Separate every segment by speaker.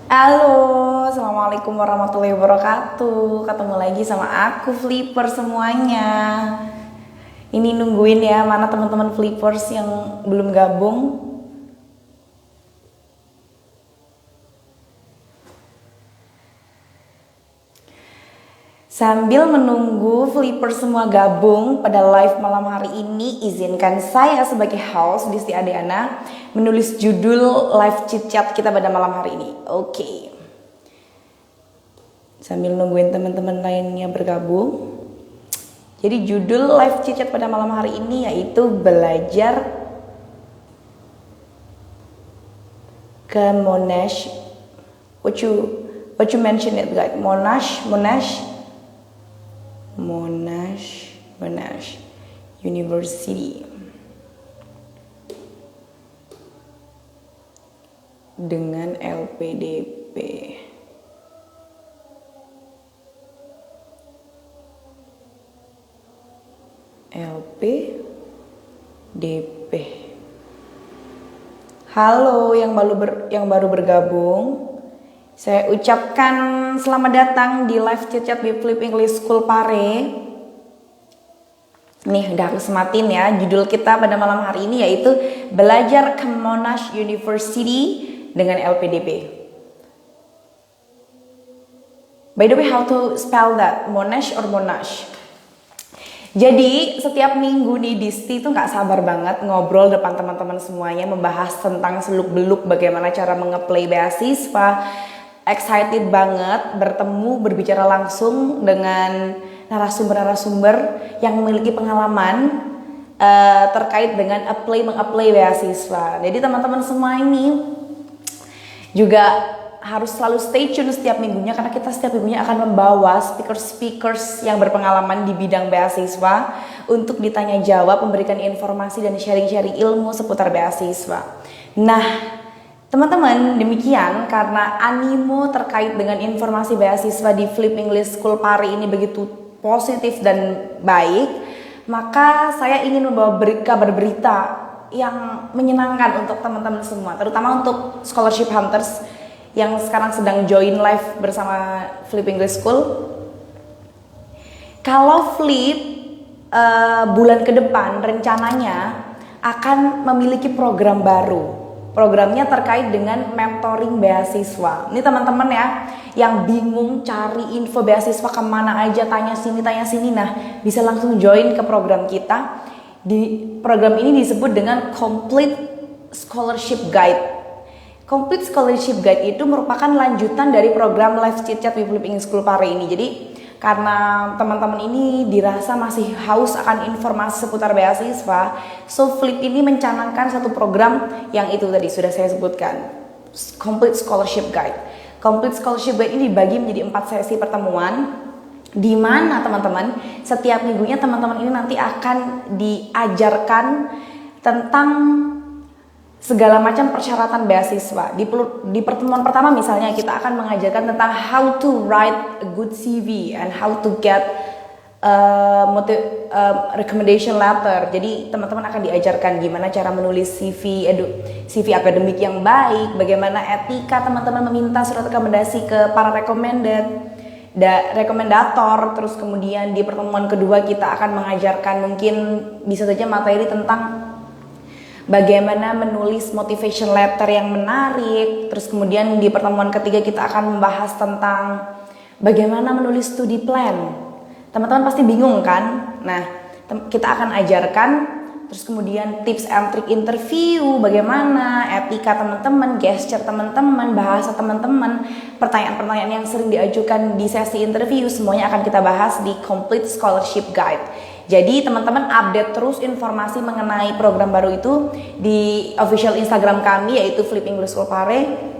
Speaker 1: Halo, assalamualaikum warahmatullahi wabarakatuh. Ketemu lagi sama aku Flipper semuanya. Ini nungguin ya, mana teman-teman Flippers yang belum gabung. Sambil menunggu Flipper semua gabung pada live malam hari ini, izinkan saya sebagai host Disti Adiana menulis judul live chit chat kita pada malam hari ini. Oke. Sambil nungguin teman-teman lainnya bergabung. Jadi judul live chit chat pada malam hari ini yaitu belajar ke Monash. What you mention it like Monash University dengan LPDP. Halo yang baru bergabung. Saya ucapkan selamat datang di live chat di Flip English School Pare. Nih udah aku sematin ya, judul kita pada malam hari ini yaitu belajar ke Monash University dengan LPDP. By the way, how to spell that? Monash or Monash? Jadi setiap minggu nih Disti tuh gak sabar banget ngobrol depan teman-teman semuanya, membahas tentang seluk-beluk bagaimana cara mengeplay beasiswa. Excited banget bertemu, berbicara langsung dengan narasumber-narasumber yang memiliki pengalaman terkait dengan mengapply beasiswa. Jadi teman-teman semua ini juga harus selalu stay tune setiap minggunya, karena kita setiap minggunya akan membawa speakers yang berpengalaman di bidang beasiswa untuk ditanya jawab, memberikan informasi dan sharing-sharing ilmu seputar beasiswa. Nah, teman-teman, demikian karena animo terkait dengan informasi beasiswa di Flip English School Pare ini begitu positif dan baik, maka saya ingin membawa kabar berita yang menyenangkan untuk teman-teman semua, terutama untuk scholarship hunters yang sekarang sedang join live bersama Flip English School. Kalau Flip bulan ke depan rencananya akan memiliki program baru. Programnya terkait dengan mentoring beasiswa. Ini teman-teman ya yang bingung cari info beasiswa kemana aja, tanya sini. Nah, bisa langsung join ke program kita. Di program ini disebut dengan Complete Scholarship Guide. Complete Scholarship Guide itu merupakan lanjutan dari program Live Chit Chat with Flip English School Pare ini. Jadi karena teman-teman ini dirasa masih haus akan informasi seputar beasiswa, so Flip ini mencanangkan satu program yang itu tadi sudah saya sebutkan, Complete Scholarship Guide. Complete Scholarship Guide ini dibagi menjadi 4 sesi pertemuan, di mana teman-teman setiap minggunya teman-teman ini nanti akan diajarkan tentang segala macam persyaratan beasiswa. Di pertemuan pertama misalnya kita akan mengajarkan tentang how to write a good CV and how to get recommendation letter. Jadi teman-teman akan diajarkan gimana cara menulis CV akademik yang baik, bagaimana etika teman-teman meminta surat rekomendasi ke para rekomendator. Terus kemudian di pertemuan kedua kita akan mengajarkan mungkin bisa saja materi tentang bagaimana menulis motivation letter yang menarik. Terus kemudian di pertemuan ketiga kita akan membahas tentang bagaimana menulis studi plan. Teman-teman pasti bingung kan? Nah, kita akan ajarkan. Terus kemudian tips and trick interview, bagaimana etika teman-teman, gesture teman-teman, bahasa teman-teman, pertanyaan-pertanyaan yang sering diajukan di sesi interview, semuanya akan kita bahas di Complete Scholarship Guide. Jadi teman-teman update terus informasi mengenai program baru itu di official Instagram kami yaitu Flip English School Pare.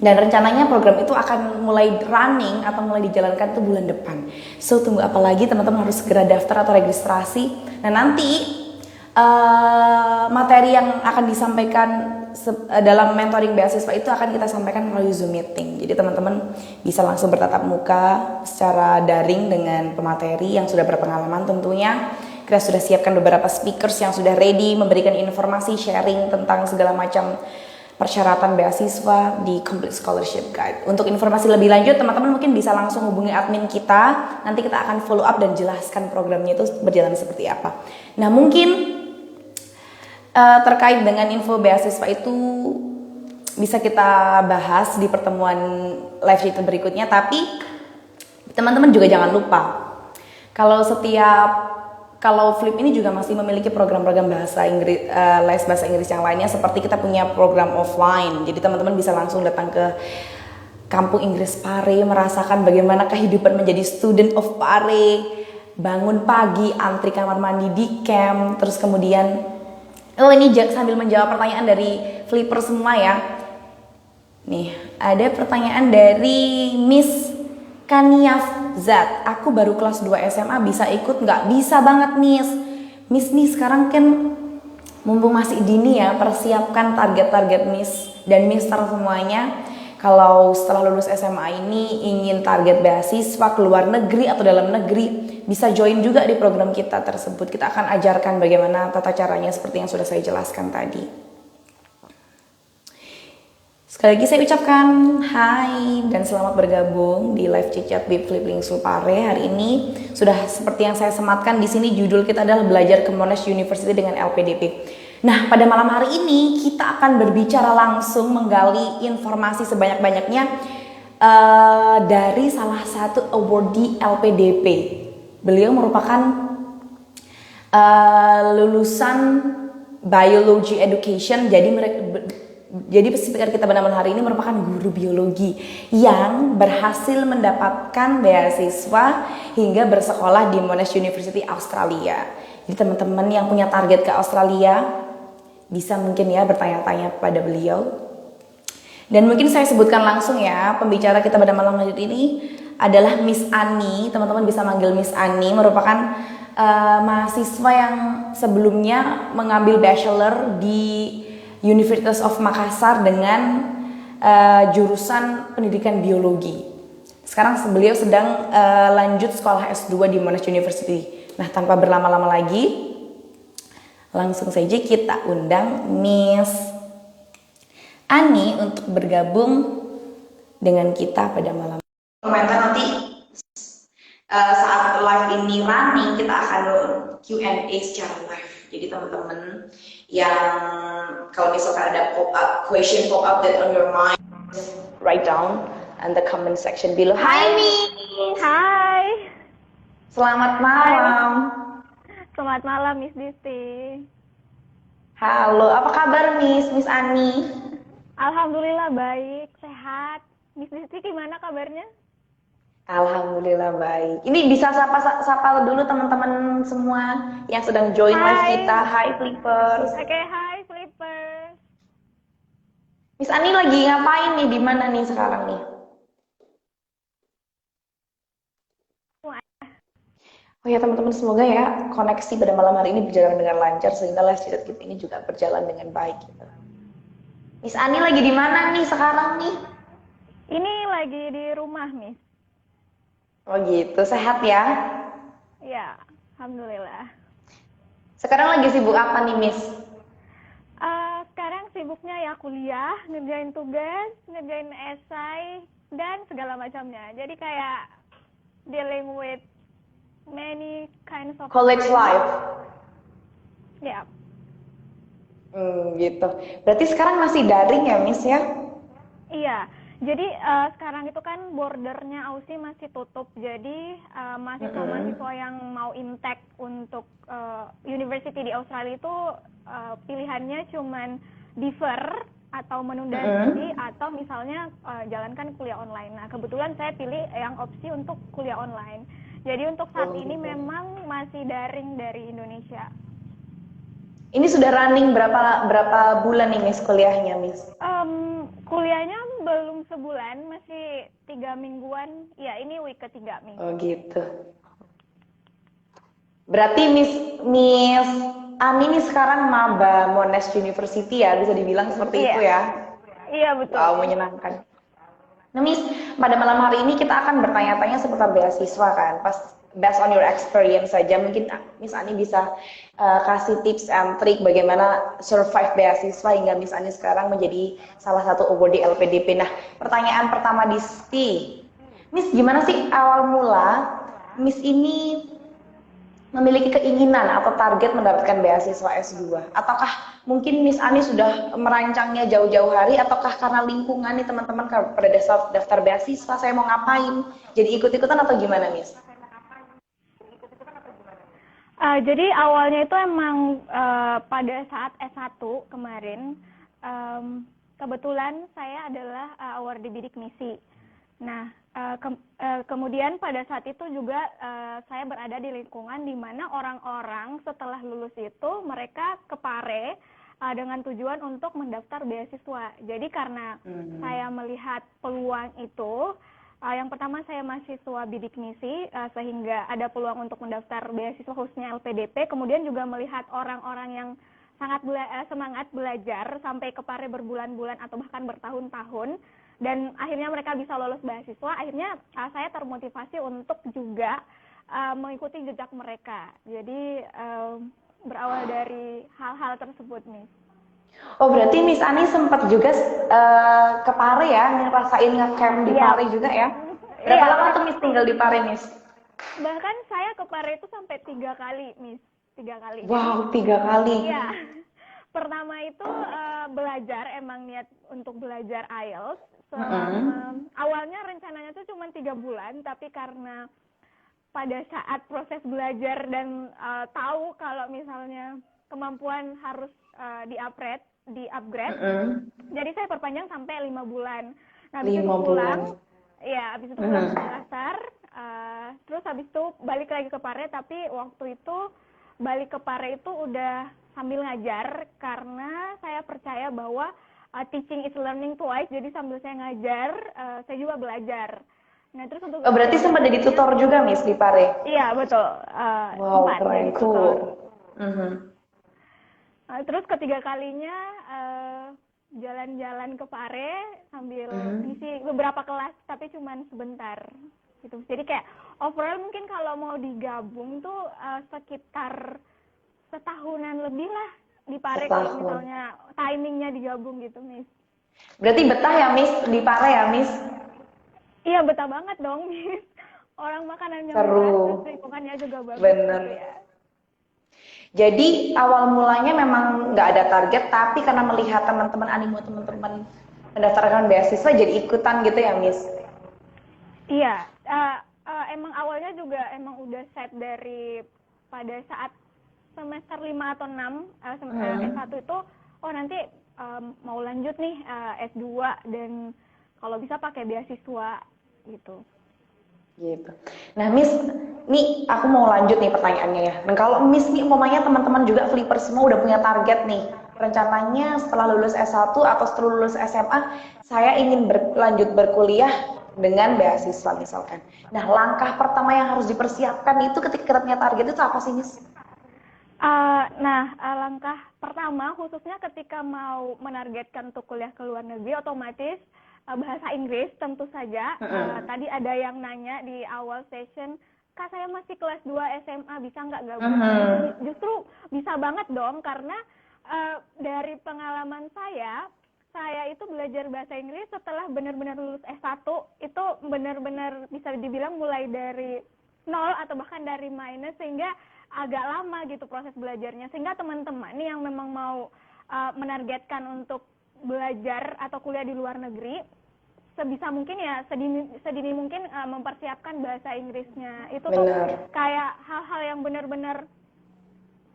Speaker 1: Dan rencananya program itu akan mulai running atau mulai dijalankan tuh bulan depan. So tunggu apa lagi, teman-teman harus segera daftar atau registrasi. Nah nanti materi yang akan disampaikan dalam mentoring beasiswa itu akan kita sampaikan melalui Zoom meeting. Jadi teman-teman bisa langsung bertatap muka secara daring dengan pemateri yang sudah berpengalaman tentunya. Kita sudah siapkan beberapa speakers yang sudah ready memberikan informasi sharing tentang segala macam persyaratan beasiswa di Complete Scholarship Guide. Untuk informasi lebih lanjut, teman-teman mungkin bisa langsung hubungi admin kita. Nanti kita akan follow up dan jelaskan programnya itu berjalan seperti apa. Nah, mungkin terkait dengan info beasiswa itu bisa kita bahas di pertemuan live chat berikutnya, tapi teman-teman juga jangan lupa kalau Flip ini juga masih memiliki program-program bahasa Inggris, les bahasa Inggris yang lainnya, seperti kita punya program offline. Jadi teman-teman bisa langsung datang ke Kampung Inggris Pare, merasakan bagaimana kehidupan menjadi student of Pare, bangun pagi, antri kamar mandi di camp, terus kemudian ini sambil menjawab pertanyaan dari Flipper semua ya. Nih, ada pertanyaan dari Miss Kaniaf Zat. Aku baru kelas 2 SMA, bisa ikut nggak? Bisa banget Miss. Miss nih sekarang kan mumpung masih dini ya, persiapkan target-target Miss dan Mister semuanya. Kalau setelah lulus SMA ini ingin target beasiswa ke luar negeri atau dalam negeri, bisa join juga di program kita tersebut. Kita akan ajarkan bagaimana tata caranya seperti yang sudah saya jelaskan tadi. Sekali lagi saya ucapkan hai dan selamat bergabung di live chat with Flip Lingsu Pare. Hari ini sudah seperti yang saya sematkan di sini, judul kita adalah belajar ke Monash University dengan LPDP. Nah, pada malam hari ini kita akan berbicara langsung, menggali informasi sebanyak-banyaknya dari salah satu awardee LPDP. Beliau merupakan lulusan Biology Education, jadi speaker kita pada malam hari ini merupakan guru biologi yang berhasil mendapatkan beasiswa hingga bersekolah di Monash University Australia. Jadi teman-teman yang punya target ke Australia bisa mungkin ya bertanya-tanya pada beliau. Dan mungkin saya sebutkan langsung ya, pembicara kita pada malam hari ini adalah Miss Ani. Teman-teman bisa manggil Miss Ani, merupakan mahasiswa yang sebelumnya mengambil bachelor di University of Makassar dengan jurusan pendidikan biologi. Sekarang beliau sedang lanjut sekolah S2 di Monash University. Nah, tanpa berlama-lama lagi, langsung saja kita undang Miss Ani untuk bergabung dengan kita pada malam. Komentar nanti saat live ini running, kita akan Q&A secara live. Jadi teman-teman yang kalau misalkan ada question pop up that on your mind, write down in the comment section below. Hai Miss.
Speaker 2: Hai.
Speaker 1: Selamat malam.
Speaker 2: Selamat malam Miss Disti.
Speaker 1: Halo, apa kabar Miss Ani?
Speaker 2: Alhamdulillah baik, sehat. Miss Disti gimana kabarnya?
Speaker 1: Alhamdulillah baik. Ini bisa sapa dulu teman-teman semua yang sedang join live kita. Hai Flippers.
Speaker 2: Oke, hai Flippers.
Speaker 1: Miss Ani lagi ngapain nih? Di mana nih sekarang nih? Oh ya teman-teman, semoga ya koneksi pada malam hari ini berjalan dengan lancar sehingga live chat kita ini juga berjalan dengan baik gitu. Miss Ani lagi di mana nih sekarang nih?
Speaker 2: Ini lagi di rumah, Miss.
Speaker 1: Oh gitu, sehat ya?
Speaker 2: Iya, alhamdulillah.
Speaker 1: Sekarang lagi sibuk apa nih, Miss?
Speaker 2: Sekarang sibuknya ya kuliah, ngerjain tugas, ngerjain esai, dan segala macamnya. Jadi kayak dealing with many kinds of
Speaker 1: college life.
Speaker 2: Ya.
Speaker 1: Gitu. Berarti sekarang masih daring ya, Miss ya?
Speaker 2: Iya. Jadi sekarang itu kan bordernya Aussie masih tutup. Jadi mahasiswa-mahasiswa yang mau intake untuk university di Australia itu pilihannya cuman defer atau menunda studi atau misalnya jalankan kuliah online. Nah, kebetulan saya pilih yang opsi untuk kuliah online. Jadi untuk saat ini memang masih daring dari Indonesia.
Speaker 1: Ini sudah running berapa bulan nih Miss kuliahnya, Miss?
Speaker 2: Kuliahnya belum sebulan, masih 3 mingguan. Ya, ini week ketiga minggu.
Speaker 1: Oh gitu. Berarti Miss Ani ini sekarang maba Monash University ya, bisa dibilang seperti itu ya?
Speaker 2: Iya betul.
Speaker 1: Wow, menyenangkan. Nah, Miss, pada malam hari ini kita akan bertanya-tanya seputar beasiswa kan. Pas based on your experience saja, mungkin Miss Ani bisa kasih tips and trick bagaimana survive beasiswa hingga Miss Ani sekarang menjadi salah satu awardee LPDP. Nah, pertanyaan pertama Disti, Miss gimana sih awal mula Miss ini memiliki keinginan atau target mendapatkan beasiswa S2? Ataukah mungkin Miss Ani sudah merancangnya jauh-jauh hari, ataukah karena lingkungan nih teman-teman pada dasar daftar beasiswa saya mau ngapain, jadi ikut-ikutan atau gimana Miss?
Speaker 2: Jadi awalnya itu emang pada saat S1 kemarin, kebetulan saya adalah awardee bidik misi. Nah, kemudian pada saat itu juga saya berada di lingkungan di mana orang-orang setelah lulus itu mereka ke Pare dengan tujuan untuk mendaftar beasiswa. Jadi karena saya melihat peluang itu, yang pertama saya mahasiswa bidik misi, sehingga ada peluang untuk mendaftar beasiswa khususnya LPDP. Kemudian juga melihat orang-orang yang sangat semangat belajar sampai ke Pare berbulan-bulan atau bahkan bertahun-tahun, dan akhirnya mereka bisa lolos beasiswa. Akhirnya saya termotivasi untuk juga mengikuti jejak mereka. Jadi berawal dari hal-hal tersebut nih.
Speaker 1: Oh, berarti Miss Ani sempat juga ke Pare ya, ngerasain ngecamp di
Speaker 2: Iya.
Speaker 1: Pare juga ya. Berapa
Speaker 2: Iya.
Speaker 1: lama tuh Miss tinggal di Pare, Miss?
Speaker 2: Bahkan saya ke Pare itu sampai 3 kali, Miss. 3 kali.
Speaker 1: Wow, 3 kali.
Speaker 2: Iya. Pertama itu belajar, emang niat untuk belajar IELTS. Awalnya rencananya tuh cuma 3 bulan, tapi karena pada saat proses belajar dan tahu kalau misalnya kemampuan harus di-upgrade, jadi saya perpanjang sampai 5 bulan. Nah, habis itu
Speaker 1: 5
Speaker 2: pulang,
Speaker 1: bulan.
Speaker 2: ya habis itu pulang ke Makassar, terus habis itu balik lagi ke Pare, tapi waktu itu balik ke Pare itu udah sambil ngajar, karena saya percaya bahwa teaching is learning twice, jadi sambil saya ngajar, saya juga belajar. Nah, terus untuk
Speaker 1: Oh, berarti sempat jadi tutor juga Miss di Pare?
Speaker 2: iya, betul.
Speaker 1: Wow,
Speaker 2: Sempat
Speaker 1: keren,
Speaker 2: jadi tutor.
Speaker 1: cool.
Speaker 2: Terus ketiga kalinya jalan-jalan ke Pare sambil ngisi beberapa kelas, tapi cuman sebentar gitu. Jadi kayak overall mungkin kalau mau digabung tuh sekitar setahunan lebih lah di Pare kalau misalnya timingnya digabung gitu, Miss.
Speaker 1: Berarti betah ya Miss di Pare ya Miss?
Speaker 2: Iya, betah banget dong, Miss. Orang makanannya
Speaker 1: Seru.
Speaker 2: murah, terus lingkungannya juga bagus.
Speaker 1: Bener.
Speaker 2: Gitu ya.
Speaker 1: Jadi awal mulanya memang nggak ada target, tapi karena melihat teman-teman animo teman-teman mendaftarkan beasiswa jadi ikutan gitu ya Miss?
Speaker 2: Iya, emang awalnya juga emang udah set dari pada saat semester 5 atau 6 S1 itu, oh nanti mau lanjut nih S2 dan kalau bisa pakai beasiswa gitu.
Speaker 1: Gitu. Nah Miss, nih aku mau lanjut nih pertanyaannya ya. Dan kalau Miss nih umpamanya teman-teman juga flipper semua udah punya target nih. Rencananya setelah lulus S1 atau setelah lulus SMA, saya ingin berlanjut berkuliah dengan beasiswa misalkan. Nah, langkah pertama yang harus dipersiapkan itu ketika kita punya target itu apa sih Miss?
Speaker 2: Langkah pertama khususnya ketika mau menargetkan untuk kuliah ke luar negeri, otomatis bahasa Inggris tentu saja. Tadi ada yang nanya di awal session, Kak saya masih kelas 2 SMA, bisa nggak gabung? Justru bisa banget dong, karena dari pengalaman saya itu belajar bahasa Inggris setelah benar-benar lulus S1, itu benar-benar bisa dibilang mulai dari nol atau bahkan dari minus, sehingga agak lama gitu proses belajarnya. Sehingga teman-teman yang memang mau menargetkan untuk belajar atau kuliah di luar negeri, sebisa mungkin ya sedini mungkin mempersiapkan bahasa Inggrisnya. Itu tuh kayak hal-hal yang benar-benar,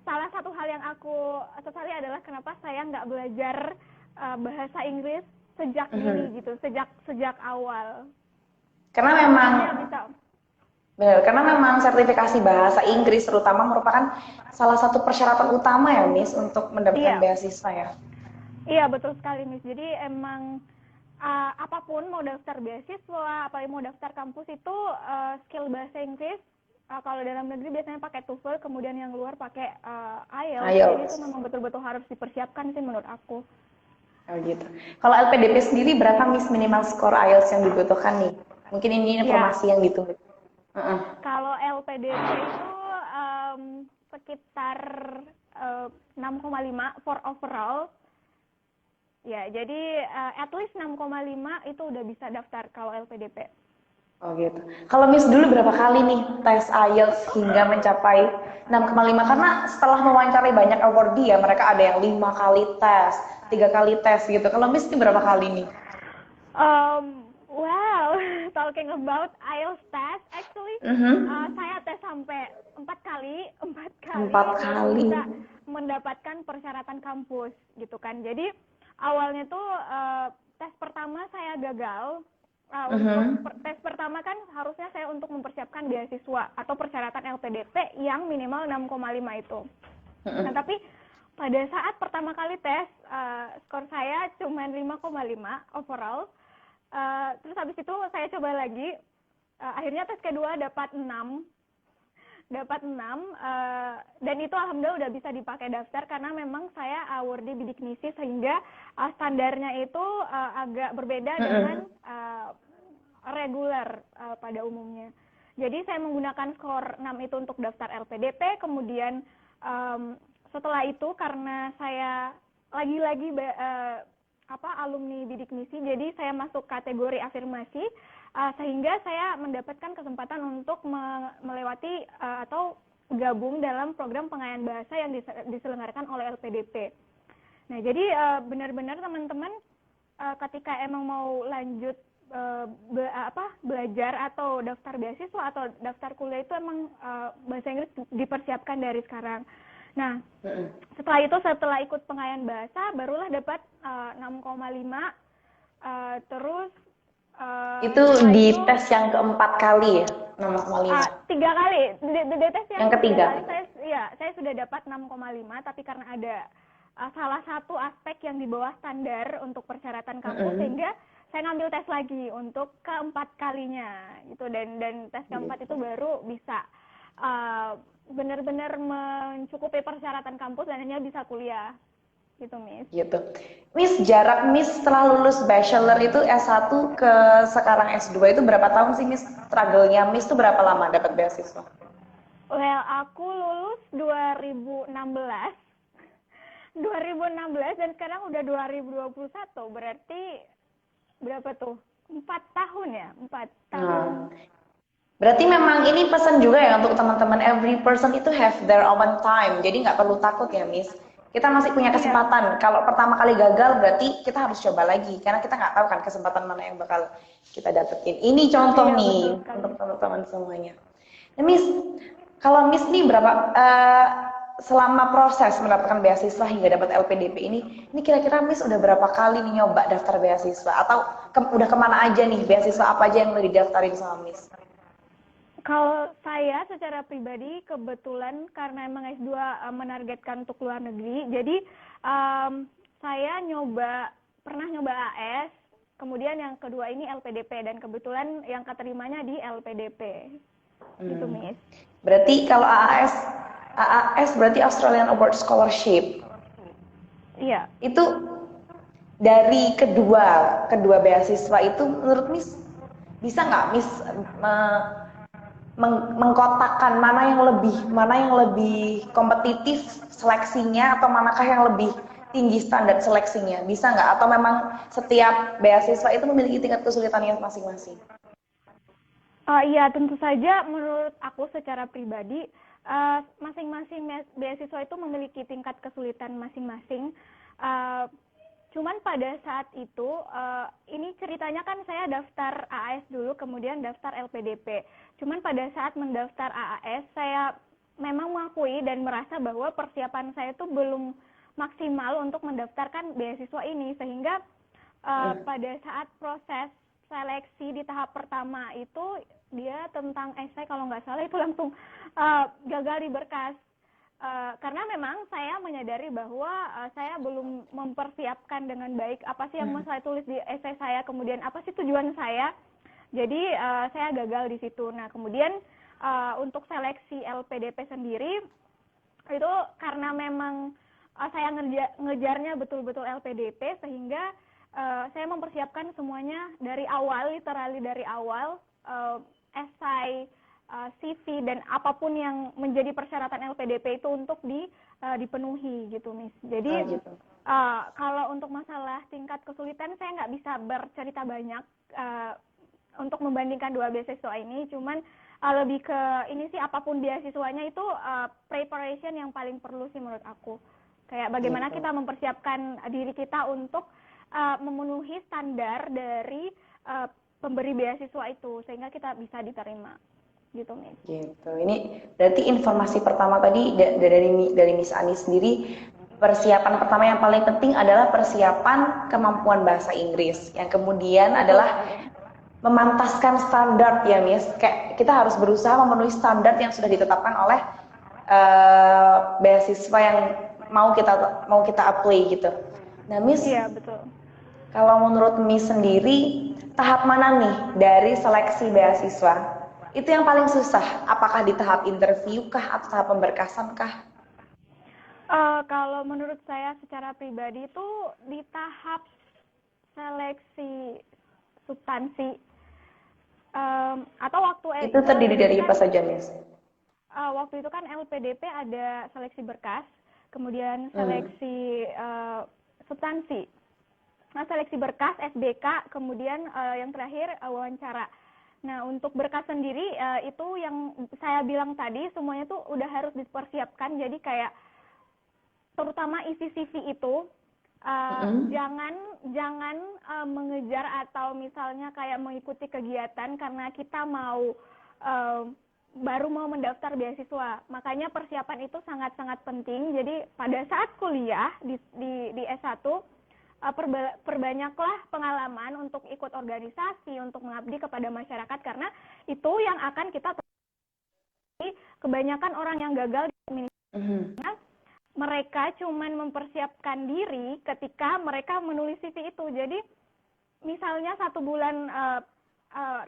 Speaker 2: salah satu hal yang aku sesali adalah kenapa saya nggak belajar bahasa Inggris sejak dini gitu, sejak awal.
Speaker 1: Karena memang sertifikasi bahasa Inggris terutama merupakan salah satu persyaratan utama ya Miss untuk mendapatkan beasiswa ya.
Speaker 2: Iya, betul sekali Miss. Jadi emang apapun mau daftar beasiswa, apalagi mau daftar kampus itu skill bahasa Inggris, kalau dalam negeri biasanya pakai TOEFL, kemudian yang luar pakai IELTS. Jadi itu memang betul-betul harus dipersiapkan sih menurut aku.
Speaker 1: Oh gitu. Kalau LPDP sendiri berapa Miss minimal skor IELTS yang dibutuhkan nih? Mungkin ini
Speaker 2: Ya,
Speaker 1: informasi yang ditunggu. Heeh.
Speaker 2: kalau LPDP itu sekitar 6,5 for overall. Ya, jadi at least 6,5 itu udah bisa daftar kalau LPDP.
Speaker 1: Oh gitu. Kalau Miss dulu berapa kali nih tes IELTS hingga mencapai 6,5? Karena setelah mewawancarai banyak awardee ya, mereka ada yang 5 kali tes, 3 kali tes gitu. Kalau Miss ini berapa kali nih?
Speaker 2: Well, talking about IELTS test, actually
Speaker 1: Mhm.
Speaker 2: saya tes sampai 4 kali, 4 kali
Speaker 1: 4
Speaker 2: baru
Speaker 1: kali.
Speaker 2: bisa mendapatkan persyaratan kampus gitu kan. Jadi awalnya tuh tes pertama saya gagal. Untuk
Speaker 1: Mhm.
Speaker 2: tes pertama kan harusnya saya untuk mempersiapkan beasiswa atau persyaratan LPDP yang minimal 6,5 itu. Nah,
Speaker 1: Mhm.
Speaker 2: tapi pada saat pertama kali tes, skor saya cuma 5,5 overall. Terus habis itu saya coba lagi, akhirnya tes kedua dapat 6, dan itu alhamdulillah udah bisa dipakai daftar karena memang saya awardee bidik misi sehingga standarnya itu agak berbeda dengan
Speaker 1: Mhm.
Speaker 2: reguler pada umumnya. Jadi saya menggunakan skor 6 itu untuk daftar LPDP, kemudian setelah itu karena saya lagi-lagi alumni bidik misi, jadi saya masuk kategori afirmasi, sehingga saya mendapatkan kesempatan untuk melewati atau gabung dalam program pengayaan bahasa yang diselenggarakan oleh LPDP. Nah, jadi benar-benar teman-teman ketika emang mau lanjut belajar atau daftar beasiswa atau daftar kuliah itu emang bahasa Inggris dipersiapkan dari sekarang. Nah,
Speaker 1: Mhm.
Speaker 2: setelah ikut pengayaan bahasa barulah dapat 6,5, terus
Speaker 1: Itu
Speaker 2: setelah
Speaker 1: di
Speaker 2: itu
Speaker 1: tes yang keempat kali ya, 6,5.
Speaker 2: 3 kali di tes yang
Speaker 1: Yang
Speaker 2: ketiga
Speaker 1: ketiga.
Speaker 2: kali saya sudah dapat 6,5, tapi karena ada salah satu aspek yang di bawah standar untuk persyaratan kampus
Speaker 1: Mhm.
Speaker 2: sehingga saya ngambil tes lagi untuk keempat kalinya gitu, dan tes keempat itu
Speaker 1: Gitu.
Speaker 2: baru bisa benar-benar mencukupi persyaratan kampus dan hanya bisa kuliah gitu, Miss.
Speaker 1: Gitu. Miss, jarak Miss setelah lulus bachelor itu S1 ke sekarang S2 itu berapa tahun sih Miss? Struggle-nya Miss tuh berapa lama dapat beasiswa?
Speaker 2: Well, aku lulus 2016 dan sekarang udah 2021, berarti berapa tuh? 4 tahun ya? 4 tahun.
Speaker 1: Nah, berarti memang ini pesan juga ya untuk teman-teman, every person itu have their own time. Jadi nggak perlu takut ya Miss. Kita masih punya
Speaker 2: Iya,
Speaker 1: kesempatan. Kalau pertama kali gagal berarti kita harus coba lagi. Karena kita nggak tahu kan kesempatan mana yang bakal kita dapetin. Ini contoh
Speaker 2: iya betul
Speaker 1: nih
Speaker 2: sekali.
Speaker 1: untuk teman-teman semuanya. Nah, Miss, kalau Miss nih berapa selama proses mendapatkan beasiswa hingga dapat LPDP ini kira-kira Miss udah berapa kali nih nyoba daftar beasiswa atau udah kemana aja nih, beasiswa apa aja yang udah didaftarin sama Miss?
Speaker 2: Kalau saya secara pribadi kebetulan karena emang S2 menargetkan untuk luar negeri, jadi saya pernah nyoba AS, kemudian yang kedua ini LPDP, dan kebetulan yang keterimanya di LPDP. Gitu,
Speaker 1: Hmm.
Speaker 2: Miss.
Speaker 1: Berarti kalau AAS berarti Australian Award Scholarship.
Speaker 2: Iya.
Speaker 1: Itu dari kedua beasiswa itu menurut Miss bisa nggak Miss mengkotakkan mana yang lebih kompetitif seleksinya atau manakah yang lebih tinggi standar seleksinya, bisa nggak, atau memang setiap beasiswa itu memiliki tingkat kesulitannya masing-masing?
Speaker 2: Iya, tentu saja menurut aku secara pribadi, masing-masing beasiswa itu memiliki tingkat kesulitan masing-masing. Uh, Cuman pada saat itu, ini ceritanya kan saya daftar AAS dulu, kemudian daftar LPDP. Cuman pada saat mendaftar AAS, saya memang mengakui dan merasa bahwa persiapan saya itu belum maksimal untuk mendaftarkan beasiswa ini, sehingga pada saat proses seleksi di tahap pertama itu dia tentang esai kalau nggak salah itu langsung gagal di berkas. Karena memang saya menyadari bahwa saya belum mempersiapkan dengan baik apa sih yang mau saya tulis di esai saya, kemudian apa sih tujuan saya. Jadi saya gagal di situ. Nah, kemudian untuk seleksi LPDP sendiri itu karena memang saya ngejarnya betul-betul LPDP, sehingga saya mempersiapkan semuanya dari awal, literally dari awal, esai, CV, dan apapun yang menjadi persyaratan LPDP itu untuk dipenuhi gitu, Miss. Jadi
Speaker 1: gitu.
Speaker 2: kalau untuk masalah tingkat kesulitan saya nggak bisa bercerita banyak untuk membandingkan dua beasiswa ini, cuman lebih ke ini sih, apapun beasiswanya itu preparation yang paling perlu sih menurut aku. Kayak bagaimana
Speaker 1: Gitu.
Speaker 2: kita mempersiapkan diri kita untuk memenuhi standar dari pemberi beasiswa itu sehingga kita bisa diterima gitu, Miss.
Speaker 1: Gitu. Ini berarti informasi pertama tadi dari Miss Ani sendiri, persiapan pertama yang paling penting adalah persiapan kemampuan bahasa Inggris. Yang kemudian adalah memantaskan standar ya Miss. Kayak kita harus berusaha memenuhi standar yang sudah ditetapkan oleh beasiswa yang mau kita apply gitu. Nah, Miss,
Speaker 2: Iya, betul.
Speaker 1: kalau menurut Miss sendiri, tahap mana nih dari seleksi beasiswa? Itu yang paling susah. Apakah di tahap interview kah atau tahap pemberkasan kah?
Speaker 2: Kalau menurut saya secara pribadi itu di tahap seleksi substansi, atau waktu
Speaker 1: Itu terdiri
Speaker 2: LPDP
Speaker 1: dari apa
Speaker 2: kan,
Speaker 1: saja, Miss?
Speaker 2: waktu itu kan LPDP ada seleksi berkas, kemudian seleksi substansi. Nah, seleksi berkas, SBK, kemudian yang terakhir wawancara. Nah, untuk berkas sendiri itu yang saya bilang tadi semuanya tuh udah harus dipersiapkan. Jadi kayak terutama isi CV itu jangan mengejar atau misalnya kayak mengikuti kegiatan karena kita baru mau mendaftar beasiswa. Makanya persiapan itu sangat-sangat penting. Jadi pada saat kuliah di S1, perbanyaklah pengalaman untuk ikut organisasi, untuk mengabdi kepada masyarakat, karena itu yang akan kita temui. Kebanyakan orang yang gagal di administrasi, mereka cuman mempersiapkan diri ketika mereka menulis CV itu. Jadi misalnya 1 bulan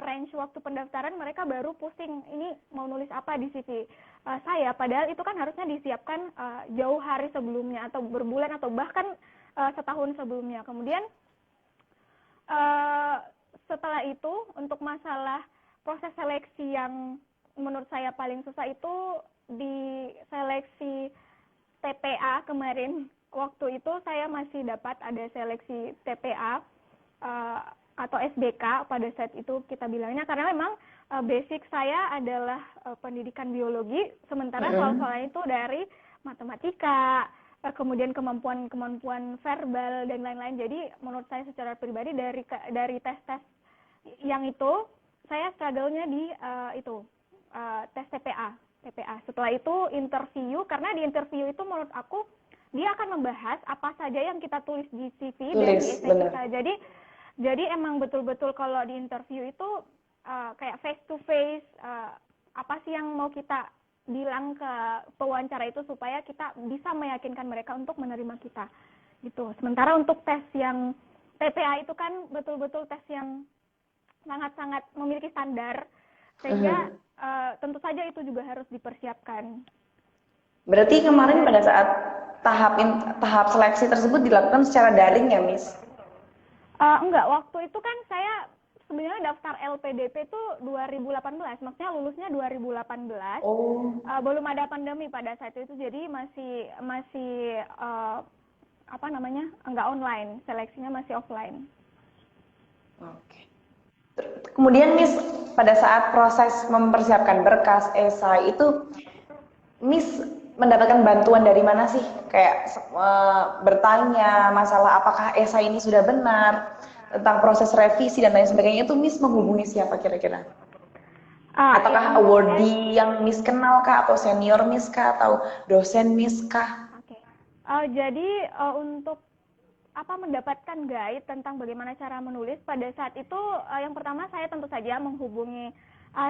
Speaker 2: range waktu pendaftaran, mereka baru pusing ini mau nulis apa di CV saya, padahal itu kan harusnya disiapkan jauh hari sebelumnya atau berbulan atau bahkan setahun sebelumnya. Kemudian setelah itu untuk masalah proses seleksi yang menurut saya paling susah itu di seleksi TPA kemarin. Waktu itu saya masih dapat ada seleksi TPA atau SBK pada saat itu kita bilangnya, karena memang basic saya adalah pendidikan biologi, sementara soal-soalnya itu dari matematika, kemudian kemampuan verbal dan lain-lain. Jadi menurut saya secara pribadi dari tes-tes yang itu saya struggle-nya di tes TPA. Setelah itu interview, karena di interview itu menurut aku dia akan membahas apa saja yang kita tulis di CV dan di essay kita. Jadi emang betul-betul kalau di interview itu kayak face to face, apa sih yang mau kita bilang ke pewawancara itu supaya kita bisa meyakinkan mereka untuk menerima kita gitu. Sementara untuk tes yang TPA itu kan betul-betul tes yang sangat-sangat memiliki standar, sehingga tentu saja itu juga harus dipersiapkan.
Speaker 1: Berarti kemarin pada saat tahap seleksi tersebut dilakukan secara daring ya, Miss?
Speaker 2: Enggak, waktu itu kan saya sebenarnya daftar LPDP itu 2018, maksudnya lulusnya 2018. Belum ada pandemi pada saat itu, jadi masih enggak online, seleksinya masih offline.
Speaker 1: Oke. Kemudian Miss, pada saat proses mempersiapkan berkas esai itu, Miss mendapatkan bantuan dari mana sih? Kayak bertanya masalah apakah esai ini sudah benar, tentang proses revisi dan lain sebagainya, itu Miss menghubungi siapa kira-kira? Apakah awardee yang Miss kenal kah, atau senior Miss kah, atau dosen Miss kah?
Speaker 2: Oke. Jadi untuk mendapatkan guide tentang bagaimana cara menulis pada saat itu, yang pertama saya tentu saja menghubungi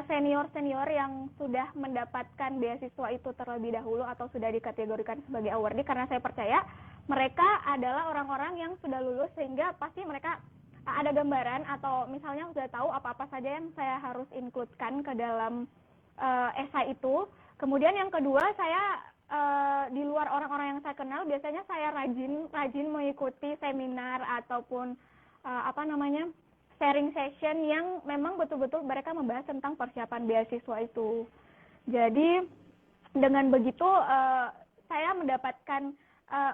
Speaker 2: senior-senior yang sudah mendapatkan beasiswa itu terlebih dahulu atau sudah dikategorikan sebagai awardee, karena saya percaya mereka adalah orang-orang yang sudah lulus, sehingga pasti mereka ada gambaran atau misalnya sudah tahu apa-apa saja yang saya harus includekan ke dalam esai itu. Kemudian yang kedua, saya di luar orang-orang yang saya kenal, biasanya saya rajin mengikuti seminar ataupun sharing session yang memang betul-betul mereka membahas tentang persiapan beasiswa itu. Jadi dengan begitu saya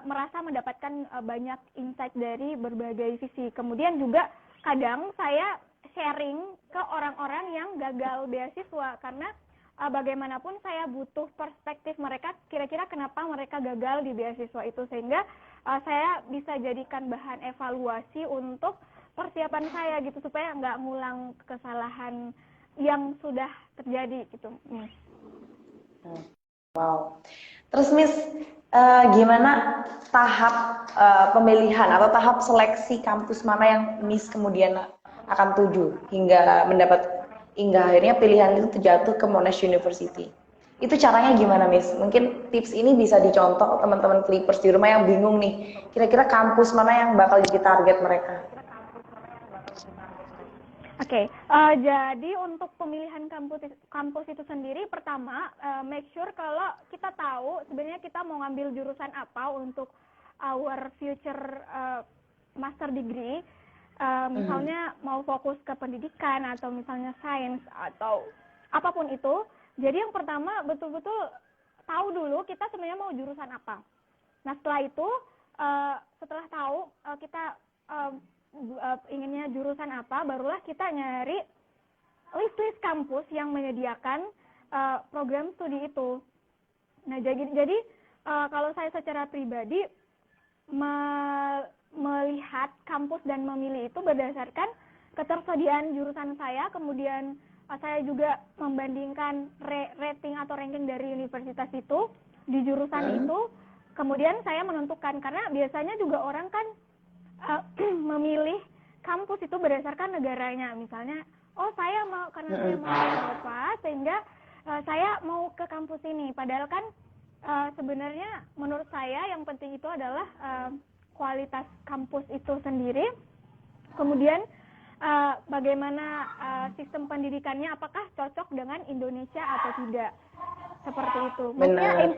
Speaker 2: merasa mendapatkan banyak insight dari berbagai sisi. Kemudian juga kadang saya sharing ke orang-orang yang gagal beasiswa, karena bagaimanapun saya butuh perspektif mereka, kira-kira kenapa mereka gagal di beasiswa itu, sehingga saya bisa jadikan bahan evaluasi untuk persiapan saya gitu, supaya nggak ngulang kesalahan yang sudah terjadi gitu.
Speaker 1: Wow. Terus Miss, gimana tahap pemilihan atau tahap seleksi kampus mana yang Miss kemudian akan tuju hingga akhirnya pilihan itu terjatuh ke Monash University? Itu caranya gimana Miss? Mungkin tips ini bisa dicontoh teman-teman Flippers di rumah yang bingung nih, kira-kira kampus mana yang bakal jadi target mereka?
Speaker 2: Oke, jadi untuk pemilihan kampus itu sendiri, pertama make sure kalau kita tahu sebenarnya kita mau ngambil jurusan apa untuk our future master degree. Misalnya mau fokus ke pendidikan atau misalnya sains atau apapun itu. Jadi yang pertama betul-betul tahu dulu kita sebenarnya mau jurusan apa. Nah setelah itu, setelah tahu kita inginnya jurusan apa, barulah kita nyari list kampus yang menyediakan program studi itu. Nah jadi kalau saya secara pribadi melihat kampus dan memilih itu berdasarkan ketersediaan jurusan saya, kemudian saya juga membandingkan rating atau ranking dari universitas itu di jurusan itu, kemudian saya menentukan, karena biasanya juga orang kan memilih kampus itu berdasarkan negaranya. Misalnya, oh saya mau, karena saya mau ke Eropa sehingga saya mau ke kampus ini. Padahal kan sebenarnya menurut saya yang penting itu adalah kualitas kampus itu sendiri. Kemudian bagaimana sistem pendidikannya, apakah cocok dengan Indonesia atau tidak. Seperti itu. Maksudnya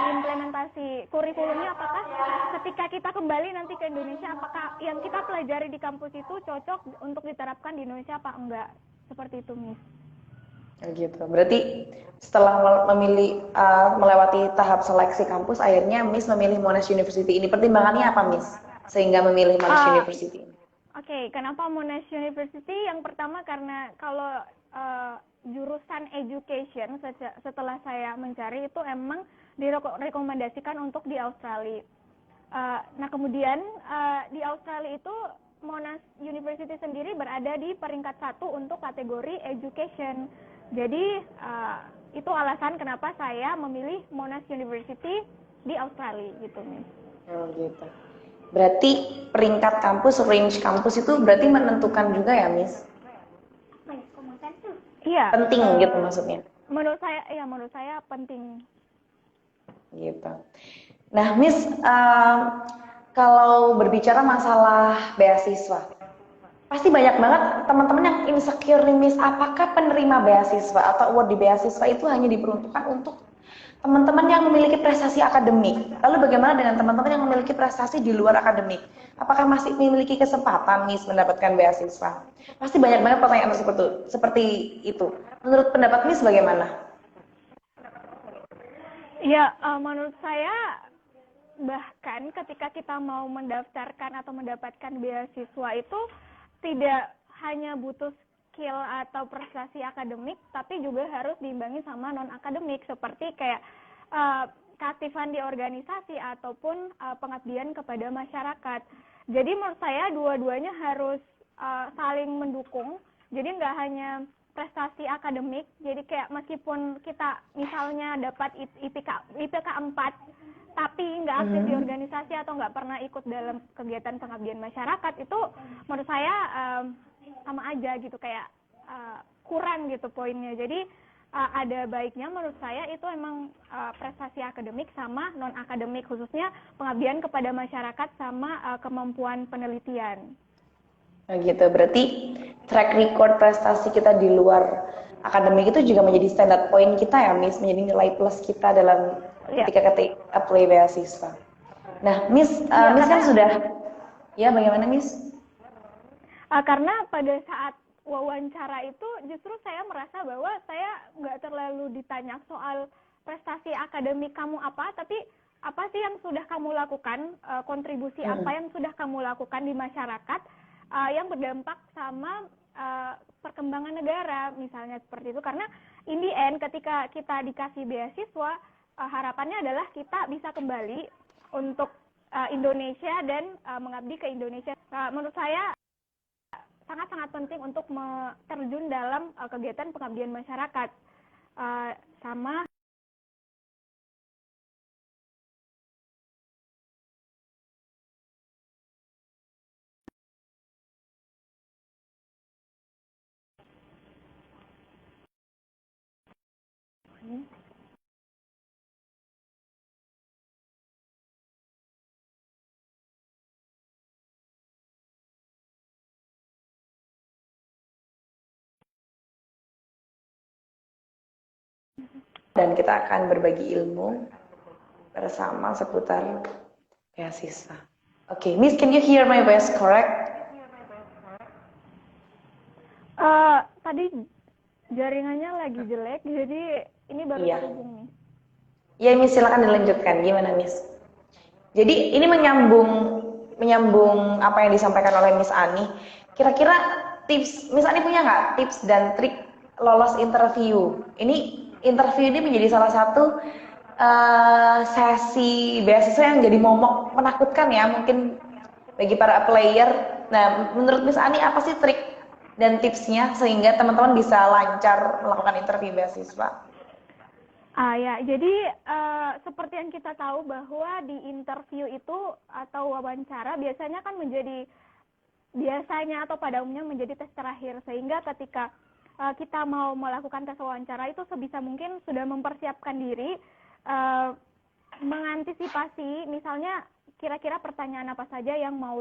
Speaker 2: implementasi kurikulumnya, apakah ketika kita kembali nanti ke Indonesia, apakah yang kita pelajari di kampus itu cocok untuk diterapkan di Indonesia apa enggak. Seperti itu, Miss.
Speaker 1: Gitu. Berarti setelah melewati tahap seleksi kampus, akhirnya Miss memilih Monash University ini. Pertimbangannya apa, Miss? Sehingga memilih Monash University ini?
Speaker 2: Oke, kenapa Monash University? Yang pertama karena kalau jurusan education setelah saya mencari itu emang direkomendasikan untuk di Australia. Nah kemudian di Australia itu Monash University sendiri berada di peringkat 1 untuk kategori education. Jadi itu alasan kenapa saya memilih Monash University di Australia gitu nih.
Speaker 1: Oh gitu. Berarti peringkat kampus, range kampus itu berarti menentukan juga ya, Miss?
Speaker 2: Iya.
Speaker 1: Penting gitu maksudnya.
Speaker 2: Menurut saya penting.
Speaker 1: Gitu. Nah, Miss, kalau berbicara masalah beasiswa, pasti banyak banget teman-teman yang insecure nih, Miss. Apakah penerima beasiswa atau award di beasiswa itu hanya diperuntukkan untuk teman-teman yang memiliki prestasi akademik? Lalu bagaimana dengan teman-teman yang memiliki prestasi di luar akademik? Apakah masih memiliki kesempatan, Miss, mendapatkan beasiswa? Pasti banyak banget pertanyaan seperti itu. Menurut pendapat Miss bagaimana?
Speaker 2: Ya, menurut saya bahkan ketika kita mau mendaftarkan atau mendapatkan beasiswa itu tidak hanya butuh skill atau prestasi akademik, tapi juga harus diimbangi sama non-akademik, seperti kayak keaktifan di organisasi ataupun pengabdian kepada masyarakat. Jadi menurut saya dua-duanya harus saling mendukung. Jadi nggak hanya prestasi akademik, jadi kayak meskipun kita misalnya dapat IPK 4, tapi nggak aktif di organisasi atau nggak pernah ikut dalam kegiatan pengabdian masyarakat, itu menurut saya sama aja gitu, kayak kurang gitu poinnya. Jadi ada baiknya menurut saya itu emang prestasi akademik sama non akademik, khususnya pengabdian kepada masyarakat sama kemampuan penelitian.
Speaker 1: Nah gitu, berarti track record prestasi kita di luar akademik itu juga menjadi standar point kita ya, Miss, menjadi nilai plus kita dalam
Speaker 2: Ya.
Speaker 1: ketika apply beasiswa. Nah, Miss,
Speaker 2: Iya,
Speaker 1: Miss kan
Speaker 2: karena
Speaker 1: sudah, ya bagaimana Miss?
Speaker 2: karena pada saat wawancara itu justru saya merasa bahwa saya nggak terlalu ditanya soal prestasi akademik kamu apa, tapi apa sih yang sudah kamu lakukan, kontribusi apa yang sudah kamu lakukan di masyarakat yang berdampak sama perkembangan negara, misalnya seperti itu. Karena in the end ketika kita dikasih beasiswa, harapannya adalah kita bisa kembali untuk Indonesia dan mengabdi ke Indonesia. Menurut saya sangat-sangat penting untuk terjun dalam kegiatan pengabdian masyarakat sama.
Speaker 1: Dan kita akan berbagi ilmu bersama seputar beasiswa. Oke, Miss, can you hear my voice correct?
Speaker 2: Tadi jaringannya lagi jelek, jadi ini baru
Speaker 1: Iya.
Speaker 2: terhubung nih.
Speaker 1: Ya, Miss, silakan dilanjutkan. Gimana, Miss? Jadi ini menyambung apa yang disampaikan oleh Miss Ani. Kira-kira tips, Miss Ani punya nggak tips dan trik lolos interview? Interview ini menjadi salah satu sesi beasiswa yang jadi momok menakutkan ya mungkin bagi para player. Nah, menurut Miss Ani apa sih trik dan tipsnya sehingga teman-teman bisa lancar melakukan interview beasiswa?
Speaker 2: Ya, jadi seperti yang kita tahu bahwa di interview itu atau wawancara biasanya kan biasanya atau pada umumnya menjadi tes terakhir, sehingga ketika kita mau melakukan tes wawancara itu sebisa mungkin sudah mempersiapkan diri, mengantisipasi misalnya kira-kira pertanyaan apa saja yang mau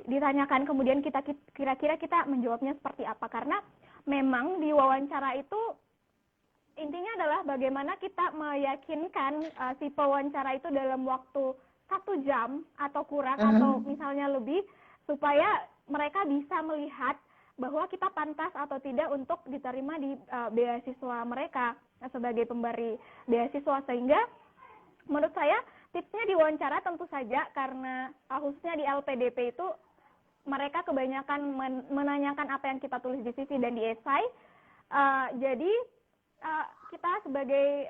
Speaker 2: ditanyakan, kemudian kira-kira kita menjawabnya seperti apa, karena memang di wawancara itu intinya adalah bagaimana kita meyakinkan si pewawancara itu dalam waktu 1 jam atau kurang atau misalnya lebih, supaya mereka bisa melihat bahwa kita pantas atau tidak untuk diterima di beasiswa mereka sebagai pemberi beasiswa. Sehingga menurut saya tipsnya di wawancara tentu saja, karena khususnya di LPDP itu mereka kebanyakan menanyakan apa yang kita tulis di CV dan di esai. Jadi kita sebagai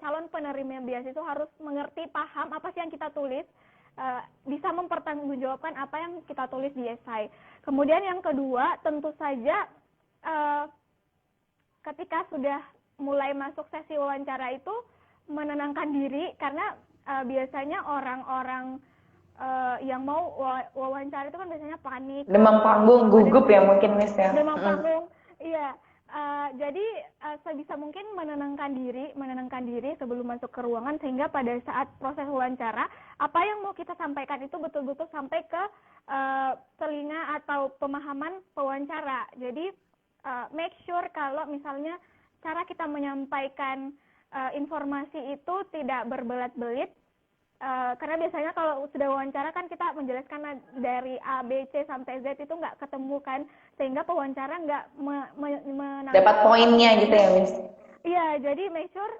Speaker 2: calon penerima beasiswa harus mengerti, paham apa sih yang kita tulis, bisa mempertanggungjawabkan apa yang kita tulis di esai. Kemudian yang kedua, tentu saja ketika sudah mulai masuk sesi wawancara itu menenangkan diri, karena biasanya orang-orang yang mau wawancara itu kan biasanya panik,
Speaker 1: Demam panggung, gugup ya mungkin Miss ya.
Speaker 2: demam panggung, iya. Jadi sebisa mungkin menenangkan diri sebelum masuk ke ruangan, sehingga pada saat proses wawancara apa yang mau kita sampaikan itu betul-betul sampai ke telinga atau pemahaman pewawancara. Jadi make sure kalau misalnya cara kita menyampaikan informasi itu tidak berbelat-belit. Karena biasanya kalau sudah wawancara kan kita menjelaskan dari A, B, C sampai Z itu nggak ketemu kan, sehingga pewawancara nggak
Speaker 1: dapat poinnya gitu ya Miss.
Speaker 2: Iya, jadi make sure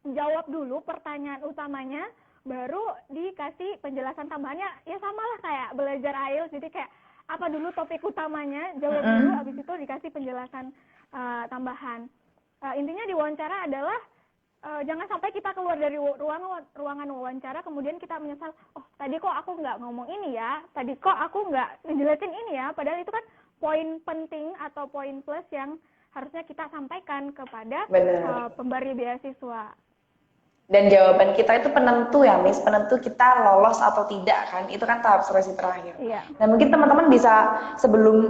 Speaker 2: jawab dulu pertanyaan utamanya, baru dikasih penjelasan tambahannya. Ya sama lah kayak belajar IELTS, jadi kayak apa dulu topik utamanya, jawab dulu, habis itu dikasih penjelasan tambahan. Intinya di wawancara adalah jangan sampai kita keluar dari ruangan wawancara kemudian kita menyesal, oh tadi kok aku nggak ngomong ini ya, tadi kok aku nggak ngejelasin ini ya, padahal itu kan poin penting atau poin plus yang harusnya kita sampaikan kepada pemberi beasiswa.
Speaker 1: Dan jawaban kita itu penentu ya Miss, penentu kita lolos atau tidak kan, itu kan tahap seleksi terakhir.
Speaker 2: Iya.
Speaker 1: Nah mungkin teman-teman bisa sebelum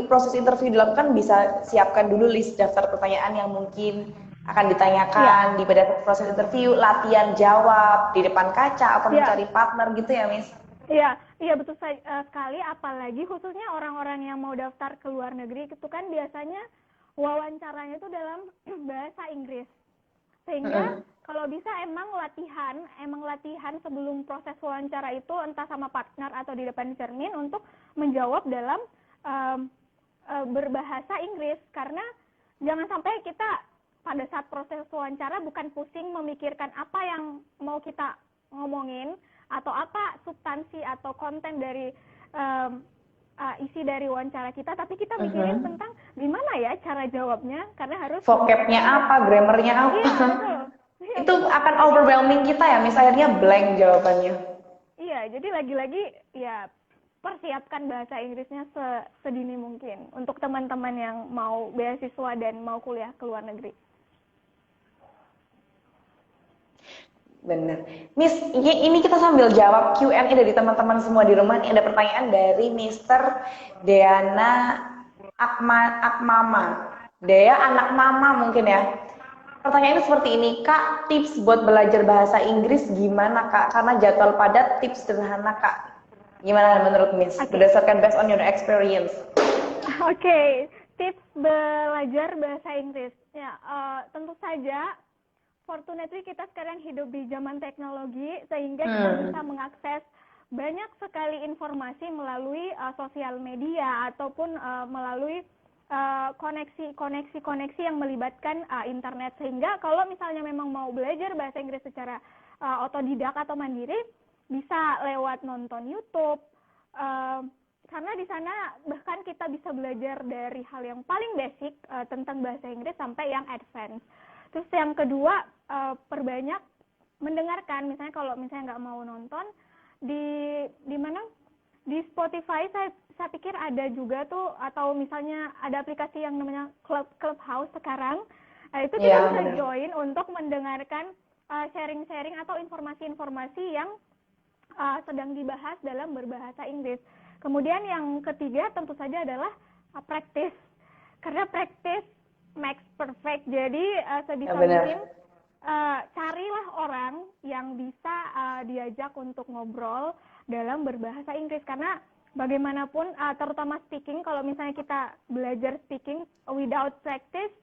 Speaker 1: proses interview dilakukan bisa siapkan dulu list daftar pertanyaan yang mungkin akan ditanyakan di pada proses interview, latihan jawab di depan kaca atau mencari partner gitu ya Miss.
Speaker 2: Iya betul sekali, apalagi khususnya orang-orang yang mau daftar ke luar negeri itu kan biasanya wawancaranya itu dalam bahasa Inggris. Sehingga kalau bisa emang latihan sebelum proses wawancara itu entah sama partner atau di depan cermin untuk menjawab dalam berbahasa Inggris, karena jangan sampai kita pada saat proses wawancara bukan pusing memikirkan apa yang mau kita ngomongin atau apa substansi atau konten dari isi dari wawancara kita, tapi kita mikirin tentang gimana ya cara jawabnya, karena harus
Speaker 1: vocabnya apa, grammarnya apa.
Speaker 2: Iya, betul. Iya,
Speaker 1: Itu akan overwhelming kita ya, misalnya akhirnya blank jawabannya.
Speaker 2: Iya, jadi lagi-lagi ya persiapkan bahasa Inggrisnya sedini mungkin untuk teman-teman yang mau beasiswa dan mau kuliah ke luar negeri.
Speaker 1: Bener. Miss, ini kita sambil jawab Q&A dari teman-teman semua di rumah. Ini ada pertanyaan dari Mr. Deana Akmama. Dea anak mama mungkin ya. Pertanyaannya seperti ini, Kak, tips buat belajar bahasa Inggris gimana Kak? Karena jadwal padat, tips sederhana Kak. Gimana menurut Miss? Berdasarkan based on your experience.
Speaker 2: Oke, tips belajar bahasa Inggris. Ya, tentu saja fortunately kita sekarang hidup di zaman teknologi sehingga kita bisa mengakses banyak sekali informasi melalui sosial media ataupun melalui koneksi yang melibatkan internet, sehingga kalau misalnya memang mau belajar bahasa Inggris secara otodidak atau mandiri bisa lewat nonton YouTube, karena di sana bahkan kita bisa belajar dari hal yang paling basic tentang bahasa Inggris sampai yang advance. Terus yang kedua, perbanyak mendengarkan. Misalnya kalau misalnya nggak mau nonton, di mana? Di Spotify saya pikir ada juga tuh, atau misalnya ada aplikasi yang namanya Clubhouse sekarang. Itu kita bisa join untuk mendengarkan sharing-sharing atau informasi-informasi yang sedang dibahas dalam berbahasa Inggris. Kemudian yang ketiga tentu saja adalah practice. Karena practice makes perfect. Jadi sebisa mungkin carilah orang yang bisa diajak untuk ngobrol dalam berbahasa Inggris, karena bagaimanapun terutama speaking, kalau misalnya kita belajar speaking without practice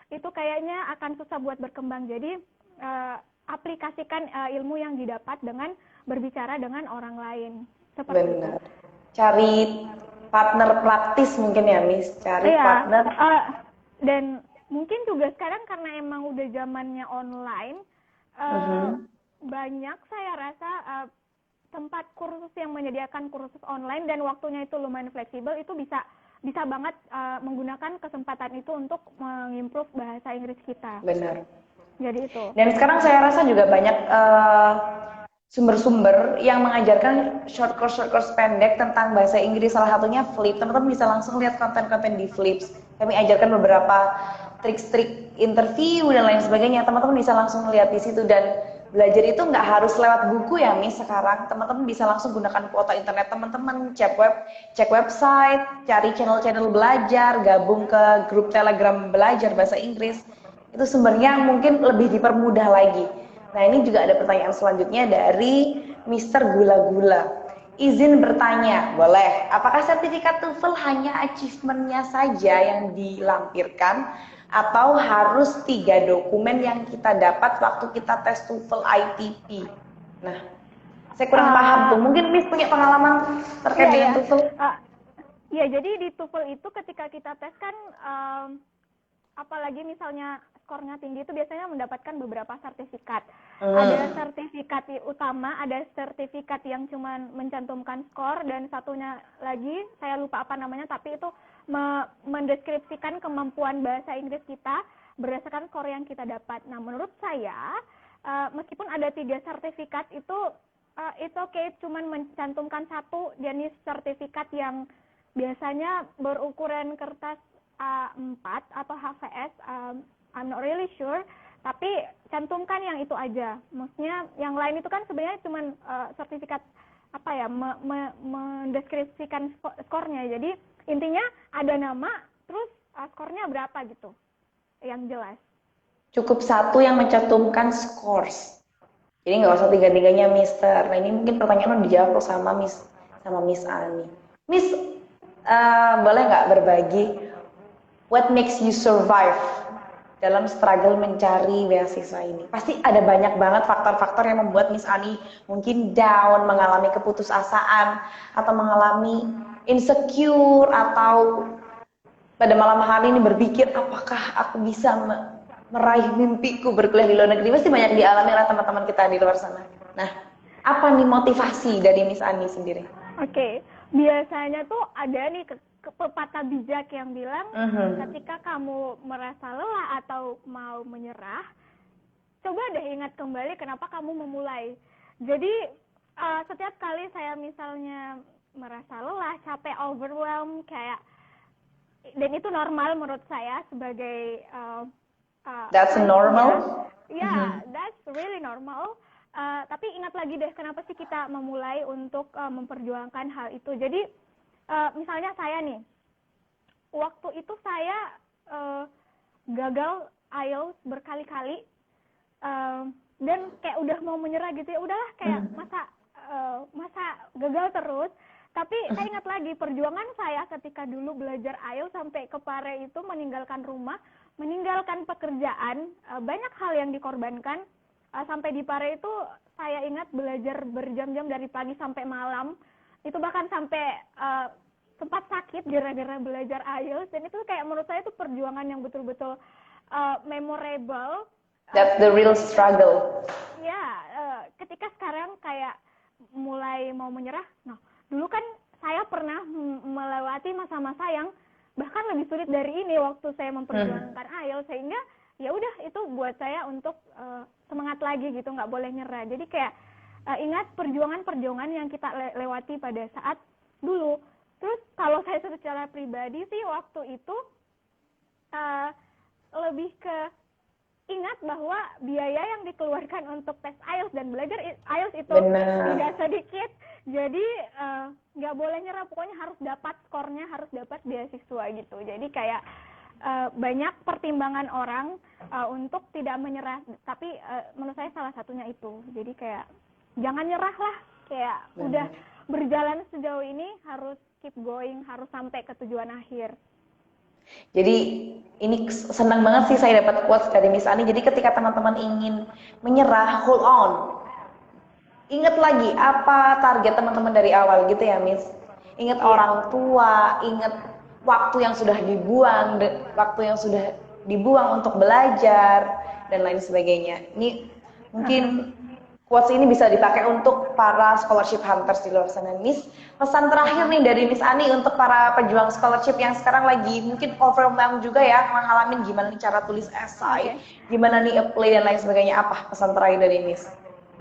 Speaker 2: itu kayaknya akan susah buat berkembang. Jadi aplikasikan ilmu yang didapat dengan berbicara dengan orang lain. Seperti itu.
Speaker 1: Cari partner praktis mungkin ya, Miss. Cari partner.
Speaker 2: Dan mungkin juga sekarang karena emang udah zamannya online, banyak saya rasa tempat kursus yang menyediakan kursus online dan waktunya itu lumayan fleksibel, itu bisa banget menggunakan kesempatan itu untuk mengimprove bahasa Inggris kita.
Speaker 1: Benar.
Speaker 2: Jadi itu.
Speaker 1: Dan sekarang saya rasa juga banyak sumber-sumber yang mengajarkan short course pendek tentang bahasa Inggris. Salah satunya Flip. Teman-teman bisa langsung lihat konten-konten di Flips. Kami ajarkan beberapa trik-trik interview dan lain sebagainya. Teman-teman bisa langsung lihat di situ, dan belajar itu nggak harus lewat buku ya, Miss. Sekarang teman-teman bisa langsung gunakan kuota internet teman-teman, cek website, cari channel-channel belajar, gabung ke grup Telegram belajar bahasa Inggris. Itu sumbernya mungkin lebih dipermudah lagi. Nah, ini juga ada pertanyaan selanjutnya dari Mr. Gula-Gula. Izin bertanya, boleh. Apakah sertifikat TOEFL hanya achievement-nya saja yang dilampirkan, atau harus 3 dokumen yang kita dapat waktu kita tes TOEFL ITP? Nah, saya kurang paham tuh. Mungkin Miss punya pengalaman terkait dengan TOEFL?
Speaker 2: Ya, jadi di TOEFL itu ketika kita tes kan, apalagi misalnya skornya tinggi itu biasanya mendapatkan beberapa sertifikat. Ada sertifikat utama, ada sertifikat yang cuma mencantumkan skor, dan satunya lagi saya lupa apa namanya, tapi itu mendeskripsikan kemampuan bahasa Inggris kita berdasarkan skor yang kita dapat. Nah, menurut saya meskipun ada 3 sertifikat itu it's okay, cuman mencantumkan satu jenis sertifikat yang biasanya berukuran kertas A4 atau HVS, I'm not really sure, tapi cantumkan yang itu aja. Maksudnya yang lain itu kan sebenarnya cuma sertifikat apa ya, mendeskripsikan skornya. Jadi intinya ada nama, terus skornya berapa gitu, yang jelas.
Speaker 1: Cukup satu yang mencantumkan scores. Jadi nggak usah 3-3-nya, Mister. Nah, ini mungkin pertanyaan udah dijawab sama Miss Ani. Miss, boleh nggak berbagi what makes you survive dalam struggle mencari beasiswa ini? Pasti ada banyak banget faktor-faktor yang membuat Miss Ani mungkin down, mengalami keputusasaan, atau mengalami insecure, atau pada malam hari ini berpikir apakah aku bisa meraih mimpiku berkuliah di luar negeri. Pasti banyak dialami oleh teman-teman kita di luar sana. Nah, apa nih motivasi dari Miss Ani sendiri?
Speaker 2: Oke, biasanya tuh ada nih pepatah bijak yang bilang ketika kamu merasa lelah atau mau menyerah, coba deh ingat kembali kenapa kamu memulai. Jadi setiap kali saya misalnya merasa lelah, capek, overwhelmed, kayak, dan itu normal menurut saya sebagai
Speaker 1: That's normal?
Speaker 2: Yeah, that's really normal. Tapi ingat lagi deh, kenapa sih kita memulai untuk memperjuangkan hal itu. Jadi, misalnya saya nih, waktu itu saya gagal IELTS berkali-kali, dan kayak udah mau menyerah gitu ya, udahlah kayak masa gagal terus. Tapi saya ingat lagi perjuangan saya ketika dulu belajar IELTS sampai ke Pare itu, meninggalkan rumah, meninggalkan pekerjaan, banyak hal yang dikorbankan. Sampai di Pare itu saya ingat belajar berjam-jam dari pagi sampai malam. Itu bahkan sampai sempat sakit gara-gara belajar IELTS. Dan itu kayak menurut saya itu perjuangan yang betul-betul memorable.
Speaker 1: That's the real struggle.
Speaker 2: Ya, ketika sekarang kayak mulai mau menyerah. Nah, dulu kan saya pernah melewati masa-masa yang bahkan lebih sulit dari ini waktu saya memperjuangkan IELTS, sehingga ya udah itu buat saya untuk semangat lagi gitu, nggak boleh nyerah. Jadi kayak ingat perjuangan-perjuangan yang kita lewati pada saat dulu. Terus kalau saya secara pribadi sih waktu itu lebih ke ingat bahwa biaya yang dikeluarkan untuk tes IELTS dan belajar IELTS itu tidak sedikit. Jadi nggak boleh nyerah, pokoknya harus dapat skornya, harus dapat beasiswa gitu. Jadi kayak banyak pertimbangan orang untuk tidak menyerah, tapi menurut saya salah satunya itu. Jadi kayak jangan nyerah lah, kayak udah berjalan sejauh ini harus keep going, harus sampai ke tujuan akhir.
Speaker 1: Jadi ini senang banget sih saya dapat quotes dari Miss Ani. Jadi ketika teman-teman ingin menyerah, hold on. Ingat lagi apa target teman-teman dari awal gitu ya, Miss. Ingat orang tua, ingat waktu yang sudah dibuang untuk belajar dan lain sebagainya. Ini mungkin quotes ini bisa dipakai untuk para scholarship hunters di luar sana. Miss, pesan terakhir nih dari Miss Ani untuk para pejuang scholarship yang sekarang lagi mungkin overwhelmed juga ya, menghalamin gimana nih cara tulis esai, gimana nih apply dan lain sebagainya. Apa pesan terakhir dari Miss?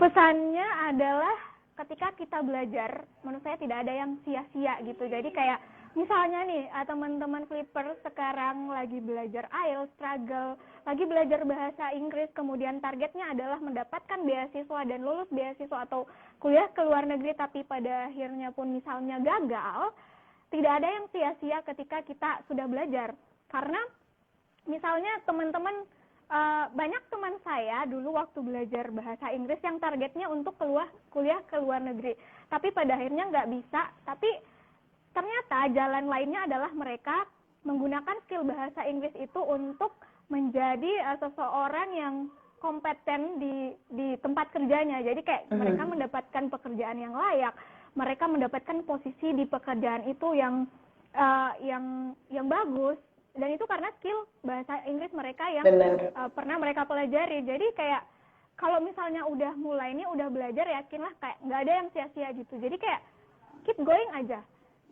Speaker 2: Pesannya adalah ketika kita belajar, menurut saya tidak ada yang sia-sia gitu. Jadi kayak misalnya nih, teman-teman Flipper sekarang lagi belajar IELTS, struggle, lagi belajar bahasa Inggris, kemudian targetnya adalah mendapatkan beasiswa dan lulus beasiswa atau kuliah ke luar negeri, tapi pada akhirnya pun misalnya gagal, tidak ada yang sia-sia ketika kita sudah belajar. Karena misalnya teman-teman, banyak teman saya dulu waktu belajar bahasa Inggris yang targetnya untuk kuliah ke luar negeri, tapi pada akhirnya nggak bisa. Tapi ternyata jalan lainnya adalah mereka menggunakan skill bahasa Inggris itu untuk menjadi seseorang yang kompeten di tempat kerjanya. Jadi kayak mereka mendapatkan pekerjaan yang layak, mereka mendapatkan posisi di pekerjaan itu yang bagus. Dan itu karena skill bahasa Inggris mereka yang pernah mereka pelajari. Jadi kayak kalau misalnya udah mulai nih, udah belajar, yakinlah kayak nggak ada yang sia-sia gitu. Jadi kayak keep going aja.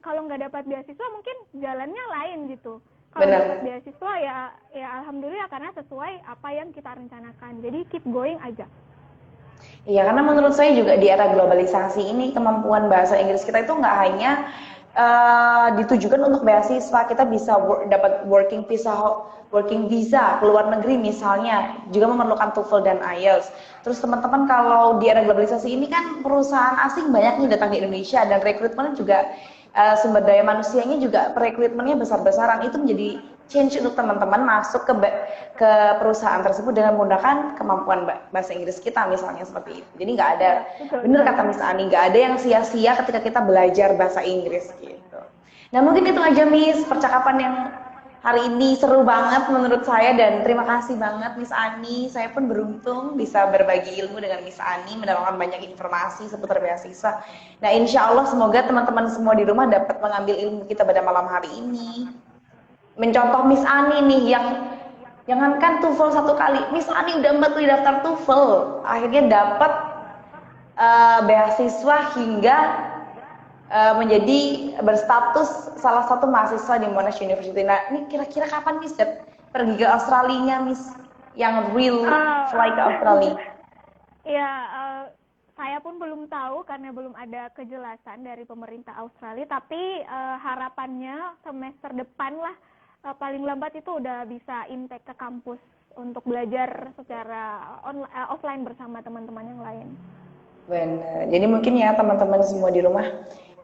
Speaker 2: Kalau nggak dapat beasiswa mungkin jalannya lain gitu. Kalau dapat beasiswa ya alhamdulillah, karena sesuai apa yang kita rencanakan. Jadi keep going aja.
Speaker 1: Iya, karena menurut saya juga di era globalisasi ini kemampuan bahasa Inggris kita itu nggak hanya ditujukan untuk beasiswa. Kita bisa dapat working visa ke luar negeri misalnya, juga memerlukan TOEFL dan IELTS. Terus teman-teman, kalau di era globalisasi ini kan perusahaan asing banyak nih datang di Indonesia, dan rekrutmen juga sumber daya manusianya juga rekrutmennya besar-besaran. Itu menjadi change untuk teman-teman masuk ke perusahaan tersebut dengan menggunakan kemampuan bahasa Inggris kita misalnya, seperti itu. Jadi nggak ada, bener kata Miss Ani, nggak ada yang sia-sia ketika kita belajar bahasa Inggris gitu. Nah mungkin itu aja Miss percakapan yang hari ini seru banget menurut saya dan terima kasih banget Miss Ani. Saya pun beruntung bisa berbagi ilmu dengan Miss Ani, mendapatkan banyak informasi seputar beasiswa. Nah, insya Allah semoga teman-teman semua di rumah dapat mengambil ilmu kita pada malam hari ini. Mencontoh Miss Ani nih yang jangankan TOEFL 1 kali, Miss Ani udah 4 kali daftar TOEFL, akhirnya dapat beasiswa hingga menjadi berstatus salah satu mahasiswa di Monash University. Nah, ini kira-kira kapan Miss pergi ke Australia, Miss? Yang real fly ke Australia?
Speaker 2: Ya, saya pun belum tahu karena belum ada kejelasan dari pemerintah Australia. Tapi harapannya semester depan lah, paling lambat itu udah bisa intake ke kampus untuk belajar secara offline bersama teman-teman yang lain.
Speaker 1: Benar. Jadi mungkin ya teman-teman semua di rumah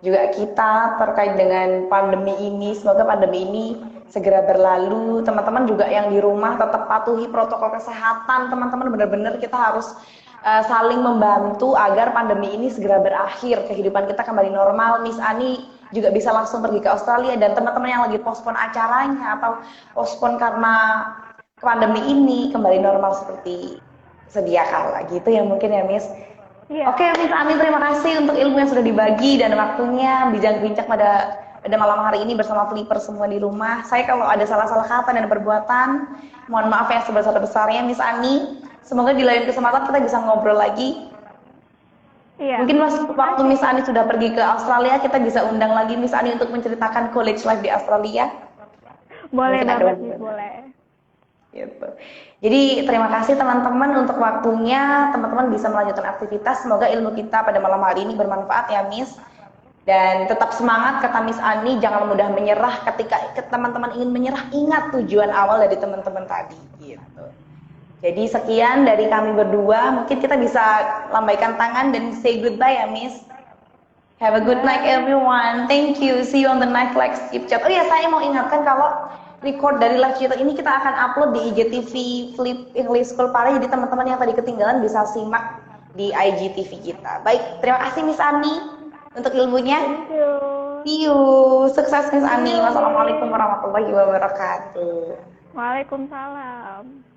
Speaker 1: juga kita terkait dengan pandemi ini, semoga pandemi ini segera berlalu. Teman-teman juga yang di rumah tetap patuhi protokol kesehatan. Teman-teman benar-benar kita harus saling membantu agar pandemi ini segera berakhir, kehidupan kita kembali normal. Miss Ani juga bisa langsung pergi ke Australia, dan teman-teman yang lagi postpone acaranya atau postpone karena pandemi ini kembali normal seperti sedia kala gitu ya mungkin ya Miss.
Speaker 2: Iya.
Speaker 1: Oke, Miss Ani, terima kasih untuk ilmu yang sudah dibagi dan waktunya bincang-bincang pada malam hari ini bersama Flipper semua di rumah. Saya kalau ada salah-salah kata dan perbuatan, mohon maaf yang sebesar-besarnya, Miss Ani. Semoga di lain kesempatan kita bisa ngobrol lagi.
Speaker 2: Iya.
Speaker 1: Mungkin waktu Miss Ani sudah pergi ke Australia, kita bisa undang lagi Miss Ani untuk menceritakan college life di Australia.
Speaker 2: Boleh
Speaker 1: Mungkin
Speaker 2: banget, boleh.
Speaker 1: Gitu. Jadi terima kasih teman-teman untuk waktunya. Teman-teman bisa melanjutkan aktivitas. Semoga ilmu kita pada malam hari ini bermanfaat ya Miss. Dan tetap semangat kata Miss Ani, jangan mudah menyerah. Ketika teman-teman ingin menyerah, ingat tujuan awal dari teman-teman tadi gitu. Jadi sekian dari kami berdua. Mungkin kita bisa lambaikan tangan dan say goodbye ya Miss. Have a good night everyone. Thank you. See you on the next live chat. Oh ya, saya mau ingatkan kalau record dari live chat ini kita akan upload di IGTV Flip English School Pare. Jadi teman-teman yang tadi ketinggalan bisa simak di IGTV kita. Baik, terima kasih Miss Ani untuk ilmunya.
Speaker 2: Thank you.
Speaker 1: See you. Sukses Miss Ani. Wassalamualaikum warahmatullahi wabarakatuh.
Speaker 2: Waalaikumsalam.